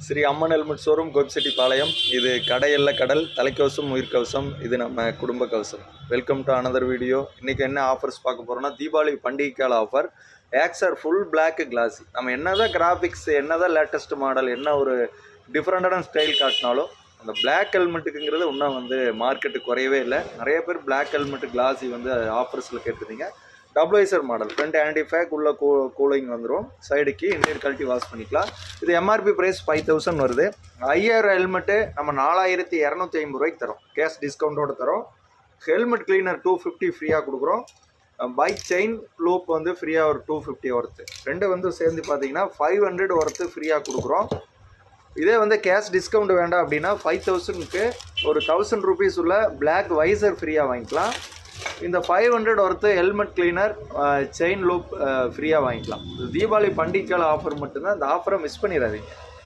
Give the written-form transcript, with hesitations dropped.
Sri Amman helmet showroom Gobichettipalayam. இது கடையல்ல கடல் தலைக்கவசம் உயிர்கவசம். இது நம்ம குடும்ப கவசம். Welcome to another video. இன்றைக்கி என்ன ஆஃபர்ஸ் பார்க்க போகிறோம்னா தீபாவளி பண்டிகைக்கால offer. Axor full black glass. நம்ம என்னதான் கிராஃபிக்ஸ், என்னதான் லேட்டஸ்ட் மாடல், என்ன ஒரு டிஃப்ரெண்டான ஸ்டைல் காட்டினாலும் அந்த பிளாக் ஹெல்மெட்டுக்குங்கிறது இன்னும் மார்க்கெட்டு குறையவே இல்லை. நிறைய பேர் பிளாக் ஹெல்மெட்டு கிளாஸி ஆஃபர்ஸில் கேட்டிருந்தீங்க. Double visor model, front anti fake, உள்ள கூலிங் வந்துடும். சைடுக்கு இன்டீரியர் கழட்டி வாஷ் பண்ணிக்கலாம். இது எம்ஆர்பி ப்ரைஸ் 5000 வருது. 5000 ஹெல்மெட்டு நம்ம 4250 ரூபாய்க்கு தரோம். கேஷ் டிஸ்கவுண்ட்டோடு தரோம். ஹெல்மெட் கிளீனர் 250 ஃப்ரீயாக கொடுக்குறோம். பைக் செயின் லூப் ஃப்ரீயாக ஒரு 250 ஒர்த்து. ரெண்டு சேர்ந்து பார்த்தீங்கன்னா 500 ஒர்த்து ஃப்ரீயாக கொடுக்குறோம். இதே கேஷ் டிஸ்கவுண்ட் வேண்டாம் அப்படின்னா 5000க்கு ஒரு 1000 ரூபீஸ் உள்ள பிளாக் வைசர் ஃப்ரீயாக வாங்கிக்கலாம். இந்த 500 worth helmet cleaner, chain loop ஃப்ரீயாக வாங்கிக்கலாம். தீபாவளி பண்டிகைக்கால ஆஃபர் மட்டும்தான். இந்த ஆஃபரை மிஸ் பண்ணிடாதீங்க.